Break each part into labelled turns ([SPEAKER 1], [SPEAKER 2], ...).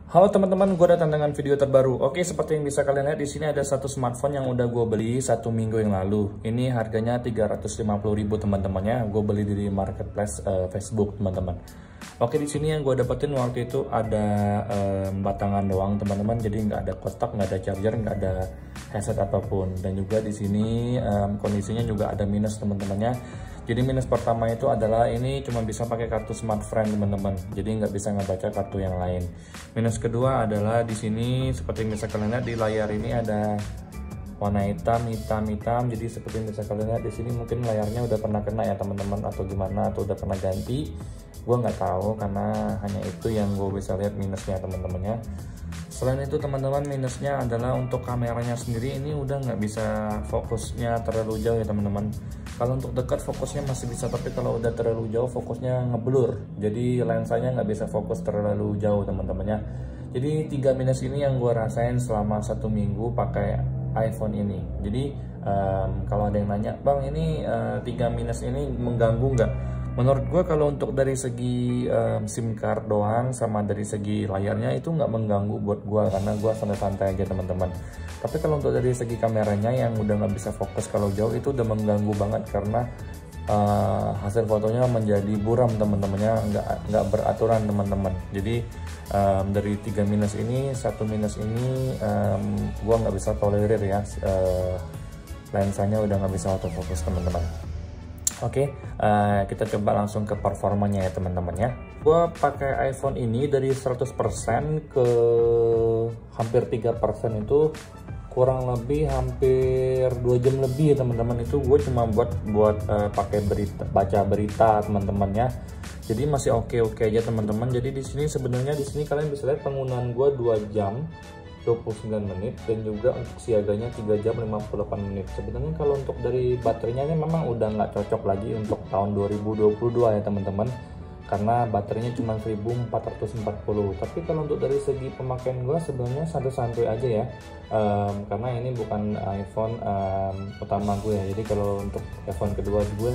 [SPEAKER 1] Halo teman-teman, gue datang dengan video terbaru. Oke, seperti yang bisa kalian lihat di sini ada satu smartphone yang udah gue beli 1 minggu yang lalu. Ini harganya 350.000 teman-temannya. Gue beli di marketplace Facebook teman-teman. Oke, di sini yang gue dapetin waktu itu ada batangan doang teman-teman. Jadi nggak ada kotak, nggak ada charger, nggak ada headset apapun. Dan juga di sini kondisinya juga ada minus teman-temannya. Jadi minus pertama itu adalah ini cuma bisa pakai kartu smartfren teman-teman. Jadi nggak bisa ngebaca kartu yang lain. Minus kedua adalah di sini seperti yang bisa kalian lihat di layar ini ada warna hitam. Jadi seperti yang bisa kalian lihat di sini mungkin layarnya udah pernah kena ya teman-teman atau gimana atau udah pernah ganti. Gue nggak tahu karena hanya itu yang gue bisa lihat minusnya teman-temannya. Selain itu teman-teman minusnya adalah untuk kameranya sendiri ini udah nggak bisa fokusnya terlalu jauh ya teman-teman. Kalau untuk dekat fokusnya masih bisa, tapi kalau udah terlalu jauh fokusnya ngeblur. Jadi lensanya nggak bisa fokus terlalu jauh teman-temannya. Jadi 3 minus ini yang gue rasain selama 1 minggu pakai iPhone ini. Jadi kalau ada yang nanya, bang ini 3 minus ini mengganggu nggak? Menurut gue kalau untuk dari segi SIM card doang sama dari segi layarnya itu nggak mengganggu buat gue karena gue santai-santai aja teman-teman. Tapi kalau untuk dari segi kameranya yang udah nggak bisa fokus kalau jauh itu udah mengganggu banget karena hasil fotonya menjadi buram teman-temannya, nggak beraturan teman-teman. Jadi dari 3 minus ini, 1 minus ini gue nggak bisa tolerir ya, lensanya udah nggak bisa autofocus teman-teman. Oke, kita coba langsung ke performanya ya teman-teman ya. Gue pakai iPhone ini dari 100% ke hampir 3% itu kurang lebih hampir 2 jam lebih ya teman-teman. Itu gue cuma buat pakai berita, baca berita teman-temannya. Jadi masih oke aja teman-teman. Jadi di sini sebenarnya kalian bisa lihat penggunaan gue 2 jam 29 menit dan juga untuk siaganya 3 jam 58 menit. Sebenarnya kalau untuk dari baterainya memang udah nggak cocok lagi untuk tahun 2022 ya teman-teman, karena baterainya cuma 1440. Tapi kalau untuk dari segi pemakaian gue sebenarnya santai-santai aja ya, karena ini bukan iPhone pertama gue ya. Jadi kalau untuk iPhone kedua gue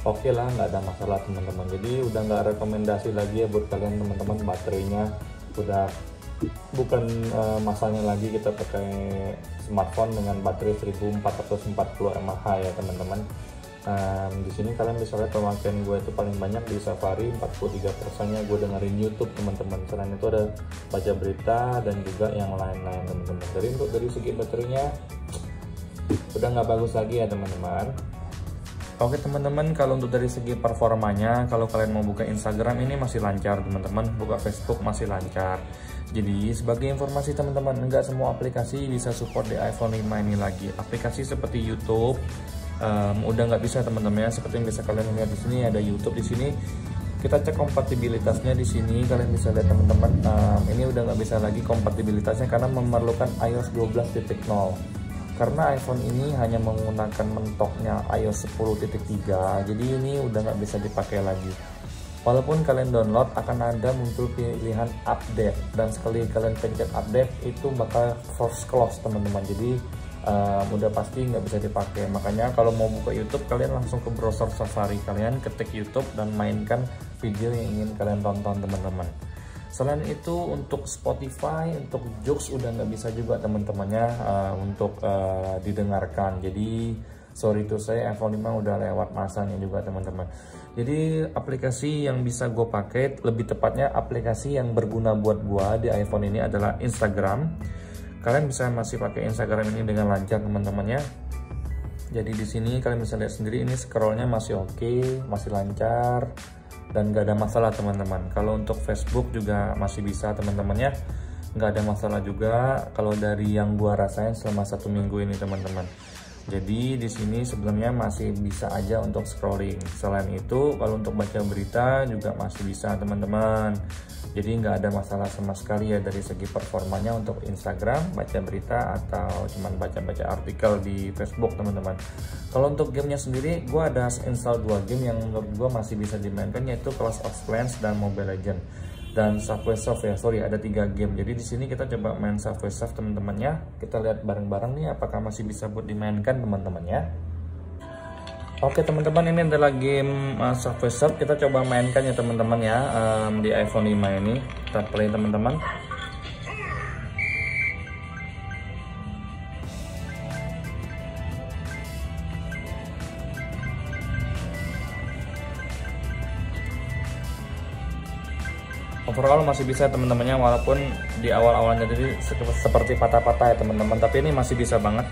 [SPEAKER 1] oke lah, nggak ada masalah teman-teman. Jadi udah nggak rekomendasi lagi ya buat kalian teman-teman, baterainya udah bukan masanya lagi kita pakai smartphone dengan baterai 1440 mAh ya teman-teman. Di sini kalian bisa lihat pemakaian gue itu paling banyak di Safari, 43%-nya gue dengerin YouTube teman-teman. Selain itu ada baca berita dan juga yang lain-lain teman-teman. Jadi untuk dari segi baterainya udah nggak bagus lagi ya teman-teman. Oke teman-teman, kalau untuk dari segi performanya, kalau kalian mau buka Instagram ini masih lancar teman-teman, buka Facebook masih lancar. Jadi sebagai informasi teman-teman, enggak semua aplikasi bisa support di iPhone 5 ini lagi. Aplikasi seperti YouTube udah nggak bisa teman-teman ya. Seperti yang bisa kalian lihat di sini ada YouTube di sini. Kita cek kompatibilitasnya di sini, kalian bisa lihat teman-teman. Ini udah nggak bisa lagi kompatibilitasnya karena memerlukan iOS 12.0. Karena iPhone ini hanya menggunakan mentoknya iOS 10.3, jadi ini udah nggak bisa dipakai lagi. Walaupun kalian download akan ada muncul pilihan update, dan sekali kalian pencet update itu bakal force close teman-teman. Jadi udah pasti nggak bisa dipakai. Makanya kalau mau buka YouTube kalian langsung ke browser Safari, kalian ketik YouTube dan mainkan video yang ingin kalian tonton teman-teman. Selain itu untuk Spotify, untuk Joox udah nggak bisa juga teman-temannya untuk didengarkan. Jadi sorry to say, iPhone 5 udah lewat masanya juga teman-teman. Jadi aplikasi yang bisa gue pakai, lebih tepatnya aplikasi yang berguna buat gue di iPhone ini adalah Instagram. Kalian bisa masih pakai Instagram ini dengan lancar teman-temannya. Jadi di sini kalian bisa lihat sendiri ini scrollnya masih oke, masih lancar dan nggak ada masalah teman-teman. Kalau untuk Facebook juga masih bisa teman-temannya, nggak ada masalah juga kalau dari yang gua rasain selama 1 minggu ini teman-teman. Jadi di sini sebenarnya masih bisa aja untuk scrolling. Selain itu kalau untuk baca berita juga masih bisa teman-teman. Jadi nggak ada masalah sama sekali ya dari segi performanya untuk Instagram, baca berita atau cuman baca-baca artikel di Facebook teman-teman. Kalau untuk gamenya sendiri, gue ada install 2 game yang menurut gue masih bisa dimainkan, yaitu Clash of Clans dan Mobile Legends dan Subway Surf ya. Sorry, ada 3 game. Jadi di sini kita coba main Subway Surf teman-temannya. Kita lihat bareng-bareng nih apakah masih bisa buat dimainkan teman-temannya. Oke teman-teman, ini adalah game Subway Surf. Kita coba mainkan ya teman-teman ya, di iPhone 5 ini. Kita play teman-teman. overall masih bisa teman-temannya, walaupun di awal-awalnya jadi seperti patah-patah ya teman-teman, tapi ini masih bisa banget.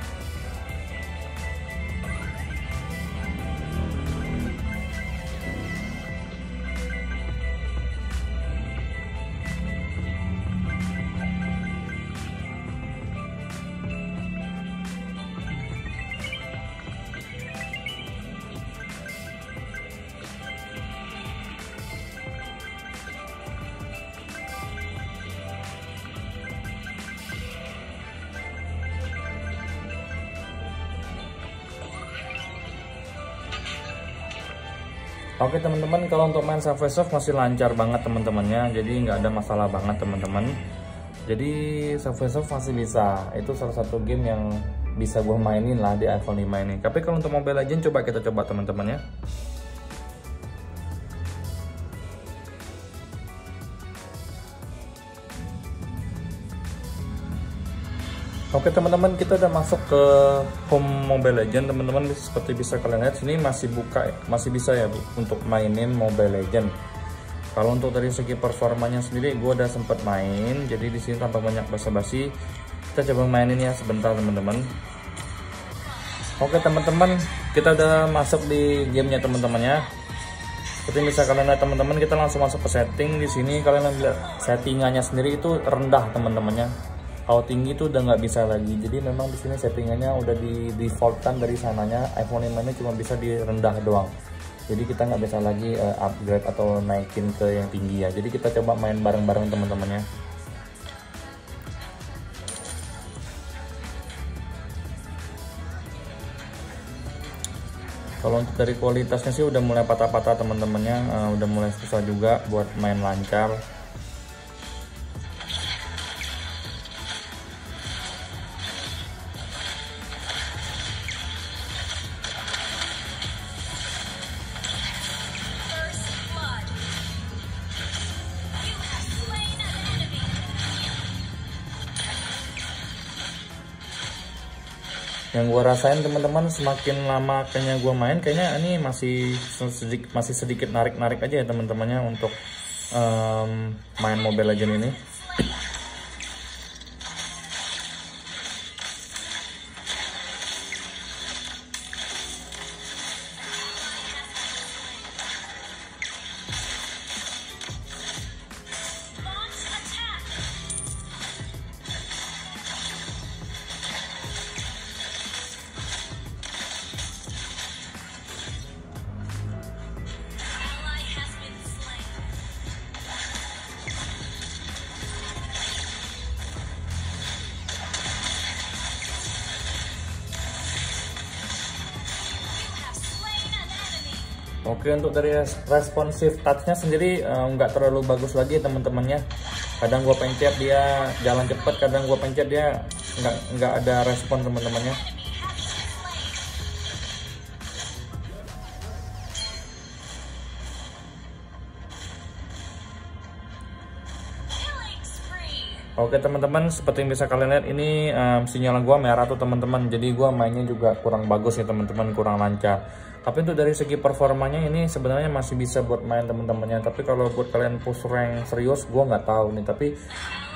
[SPEAKER 1] Oke teman-teman, kalau untuk main Subway Surf masih lancar banget teman-temannya, jadi nggak ada masalah banget teman-teman. Jadi Subway Surf masih bisa, itu salah satu game yang bisa gue mainin lah di iPhone 5 ini. Tapi kalau untuk Mobile Legends coba kita coba teman-teman ya. Oke teman-teman, kita udah masuk ke home Mobile Legends teman-teman. Seperti bisa kalian lihat sini masih buka, masih bisa ya untuk mainin Mobile Legends. Kalau untuk dari segi performanya sendiri, gue udah sempat main. Jadi di sini tanpa banyak basa-basi, kita coba mainin ya sebentar teman-teman. Oke teman-teman, kita udah masuk di gamenya teman-teman ya. Seperti bisa kalian lihat teman-teman, kita langsung masuk ke setting. Di sini kalian lihat settingannya sendiri itu rendah teman-temannya. Kalau tinggi itu udah nggak bisa lagi. Jadi memang di sini settingannya udah di defaultkan dari sananya. iPhone 5 ini cuma bisa di rendah doang. Jadi kita nggak bisa lagi upgrade atau naikin ke yang tinggi ya. Jadi kita coba main bareng-bareng teman-temannya. Kalau untuk dari kualitasnya sih udah mulai patah-patah teman-temannya, udah mulai susah juga buat main lancar. Yang gue rasain teman-teman, semakin lama kayaknya gue main, kayaknya ini masih sedikit narik-narik aja ya teman-temannya untuk main Mobile Legends ini. Oke, untuk dari responsive touch-nya sendiri nggak terlalu bagus lagi teman-temannya. Kadang gue pencet dia jalan cepet, kadang gue pencet dia nggak ada respon teman-temannya. Oke teman-teman, seperti yang bisa kalian lihat ini sinyal gua merah tuh teman-teman. Jadi gua mainnya juga kurang bagus ya teman-teman, kurang lancar. Tapi untuk dari segi performanya ini sebenarnya masih bisa buat main teman-temannya. Tapi kalau buat kalian push rank serius, gua nggak tahu nih. Tapi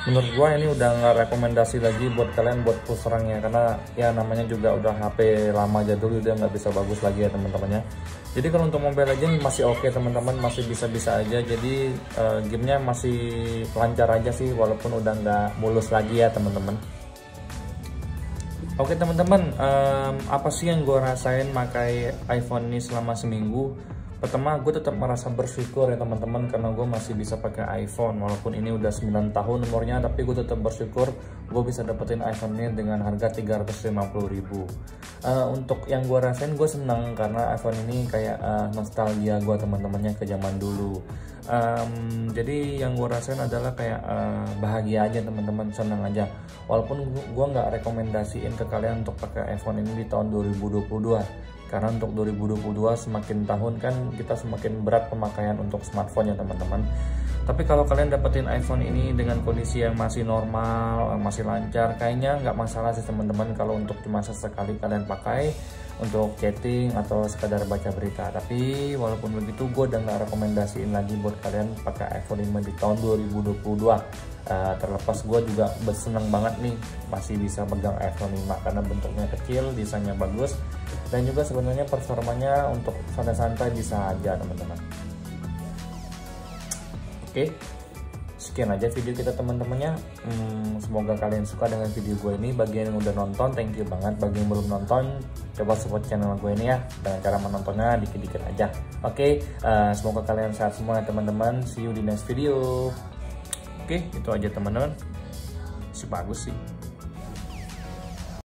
[SPEAKER 1] menurut gua ini udah nggak rekomendasi lagi buat kalian buat push ranknya, karena ya namanya juga udah HP lama jadul, udah nggak bisa bagus lagi ya teman-temannya. Jadi kalau untuk Mobile Legends masih oke teman-teman, masih bisa-bisa aja. Jadi gamenya masih lancar aja sih, walaupun udah nggak mulus lagi ya teman-teman. Oke teman-teman, apa sih yang gue rasain pakai iPhone ini selama seminggu? Pertama, gue tetap merasa bersyukur ya teman-teman, karena gue masih bisa pakai iPhone walaupun ini udah 9 tahun umurnya, tapi gue tetap bersyukur gue bisa dapetin iPhone ini dengan harga 350.000. Untuk yang gue rasain, gue senang karena iPhone ini kayak nostalgia gue teman-temannya ke zaman dulu. Jadi yang gue rasain adalah kayak bahagia aja teman-teman, senang aja. Walaupun gue nggak rekomendasiin ke kalian untuk pakai iPhone ini di tahun 2022. Karena untuk 2022 semakin tahun kan kita semakin berat pemakaian untuk smartphone ya teman-teman. Tapi kalau kalian dapetin iPhone ini dengan kondisi yang masih normal, masih lancar, kayaknya nggak masalah sih teman-teman. Kalau untuk cuma sesekali kalian pakai, untuk chatting atau sekadar baca berita. Tapi walaupun begitu gue udah nggak rekomendasiin lagi buat kalian pakai iPhone 5 di tahun 2022. Terlepas gue juga seneng banget nih masih bisa pegang iPhone 5 karena bentuknya kecil, desainnya bagus, dan juga sebenarnya performanya untuk santai-santai bisa aja teman-teman. Oke, sekian aja video kita teman-temannya. Semoga kalian suka dengan video gue ini. Bagi yang udah nonton, thank you banget. Bagi yang belum nonton, coba support channel gue ini ya, dengan cara menontonnya dikit-dikit aja. Oke, semoga kalian sehat semua ya teman-teman. See you di next video. Oke, itu aja teman-teman. Si bagus sih.